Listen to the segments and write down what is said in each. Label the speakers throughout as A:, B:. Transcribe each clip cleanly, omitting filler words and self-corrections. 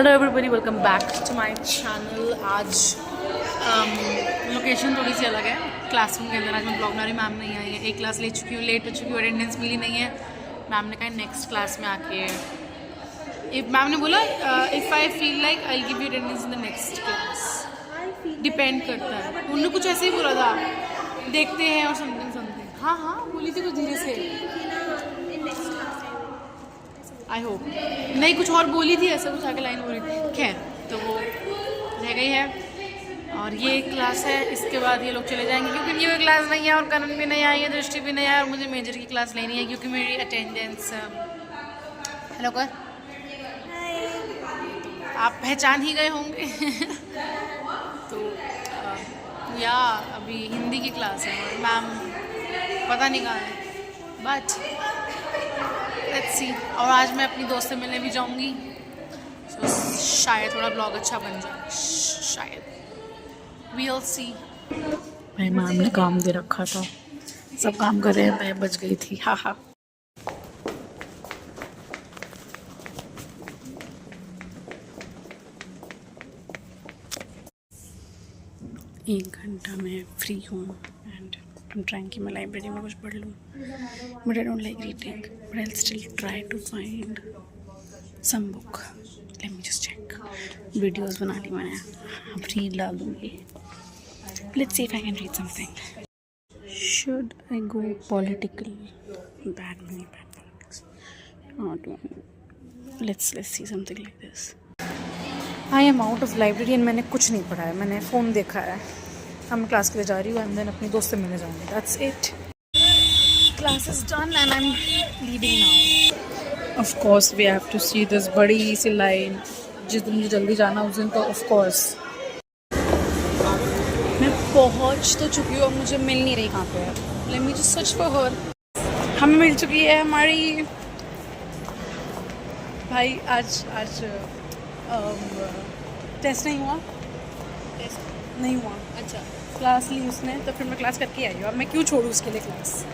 A: Hello everybody, welcome back to my channel. आज location थोड़ी सी अलग है। क्लासरूम के अंदर आज मैं ब्लॉग बना रही। मैम नहीं आई है, एक क्लास ले चुकी हूँ, लेट हो चुकी हूँ, अटेंडेंस मिली नहीं है। मैम ने कहा नेक्स्ट क्लास में आके मैम ने बोला if I feel like I give you attendance in the next class. Depend करता है, उन्होंने कुछ ऐसे ही बोला था, देखते हैं और समथिंग। हाँ हाँ बोली थी कुछ धीरे से, आई होप नहीं कुछ और बोली थी, ऐसा कुछ आगे लाइन बोली थी। खैर तो वो रह गई है और ये क्लास है। इसके बाद ये लोग चले जाएंगे क्योंकि ये क्लास नहीं है और करण भी नहीं आई है, दृष्टि भी नहीं आई और मुझे मेजर की क्लास लेनी है क्योंकि मेरी अटेंडेंस हेलो कर आप पहचान ही गए होंगे तो या अभी हिंदी की क्लास है और मैम पता नहीं कहाँ है, बट लेट्स सी। और आज मैं अपनी दोस्त से मिलने भी जाऊंगी, so, शायद थोड़ा ब्लॉग अच्छा बन जाए, शायद we'll see। भाई मैम ने काम दे रखा था, सब काम कर रहे हैं, मैं बच गई थी। हाँ हाँ एक घंटा में फ्री हूँ एंड आई एम ट्राइंग कि मैं लाइब्रेरी में कुछ पढ़ लूँ, but I don't like reading, but I still try to find some book. Let me just check. Videos बना ली मैंने, अब रीड डाल दूँगी। Let's see if I can read something. Should I go political? Bad money, bad politics. Let's see something like this. I am out of library and मैंने कुछ नहीं पढ़ा है, मैंने फ़ोन देखा है। अब मैं क्लास के लिए जा रही हूँ एंड देन अपनी दोस्त से मिलने जाऊँगी। That's it. Class is done and I am leaving now. Of course we have to see this बड़ी सी लाइन। जिस दिन मुझे जल्दी जाना उस दिन तो ऑफ कोर्स मैं पहुँच तो चुकी हूँ, मुझे मिल नहीं रही कहाँ पे है। Late me just search for her. हमें मिल चुकी है हमारी भाई। आज टेस्ट नहीं हुआ, नहीं हुआ। अच्छा क्लास ली उसने तो फिर मैं क्लास करके आई हूँ। अब मैं क्यों छोड़ूँ उसके लिए क्लास?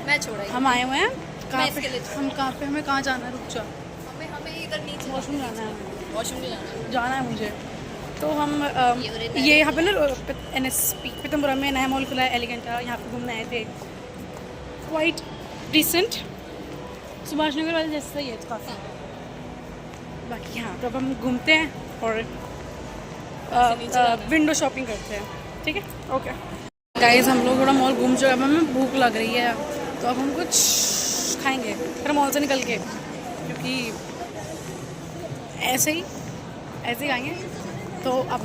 A: मैं छोड़ा। हम आए हुए हैं कहाँ पे? हम कहाँ पे? हमें कहाँ जाना है? रुक जा, हमें इधर नीचे वॉशरूम जाना है। वॉशरूम जाना है मुझे। तो हम ये यहाँ पे ना NSP पीतमपुरा में नया मॉल खुला है एलिगेंटा, यहाँ पे घूमने आए थे। क्वाइट डिसेंट, सुभाष नगर वाले जैसा ही है काफ़ी। बाकी हाँ तो अब हम घूमते हैं और विंडो शॉपिंग करते हैं, ठीक है? ओके गाइस, हम लोग थोड़ा मॉल घूम चुके हैं, हमें भूख लग रही है तो अब हम कुछ खाएंगे फिर मॉल से निकल के, क्योंकि ऐसे ही खाएंगे। तो अब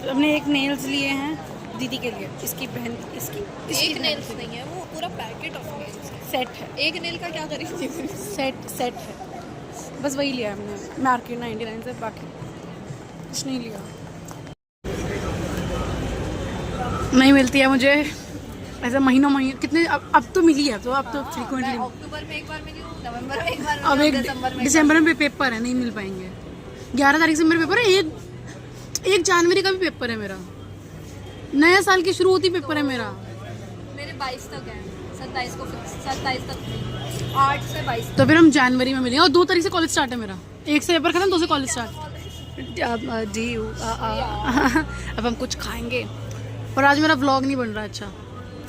A: हमने एक नेल्स लिए हैं दीदी के लिए, इसकी बहन इसकी एक नेल्स नहीं है, वो पूरा पैकेट ऑफ नेल्स सेट है। एक नेल का क्या करेंगे? सेट है, बस वही लिया हमने मार्केट 99 से, बाकी कुछ नहीं लिया। नहीं मिलती है मुझे ऐसा महीनों कितने अब तो मिली है, तो अब तो फ्रीक्वेंटली अक्टूबर में एक बार मिली, नवंबर में एक बार, अब एक दिसंबर में पेपर है, नहीं मिल पाएंगे। 11 तारीख से मेरा पेपर है, एक जनवरी का भी पेपर है मेरा, नया साल की शुरू होती पेपर है मेरा। मेरे 22 तक है, 27 तक 8 से 22। तो फिर हम जनवरी में मिलेंगे और 2 तारीख से कॉलेज स्टार्ट है मेरा। 1 से पेपर खत्म, 2 से कॉलेज स्टार्ट। अब हम कुछ खाएंगे। और आज मेरा व्लॉग नहीं बन रहा अच्छा,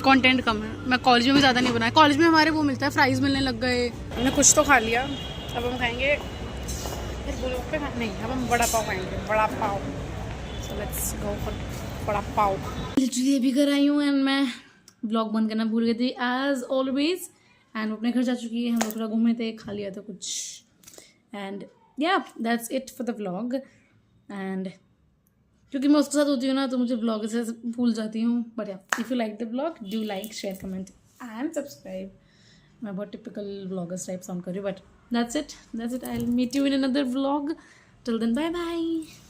A: कंटेंट कम है। मैं कॉलेज में भी ज़्यादा नहीं बनाया, कॉलेज में हमारे वो मिलता है, फ्राइज़ मिलने लग गए। हमने कुछ तो खा लिया, अब हम खाएंगे फिर गोलगप्पे नहीं, अब हम वड़ा पाव खाएंगे, vada pav. So let's go for vada pav. Literally अभी घर आई हूँ एंड मैं व्लॉग बंद करना भूल गई थी एज ऑलवेज। एंड अपने घर जा चुकी है, हम लोग थोड़ा घूमे थे, खा लिया था कुछ एंड या that's it for the vlog. And क्योंकि मैं उसके साथ होती हूँ ना तो मुझे व्लॉग से भूल जाती हूँ। बट या if you like the vlog do like, share, comment and subscribe. मैं बहुत टिपिकल व्लॉगर्स टाइप साउंड कर रही हूँ, but that's it. I'll meet you in another vlog. Till then, bye bye.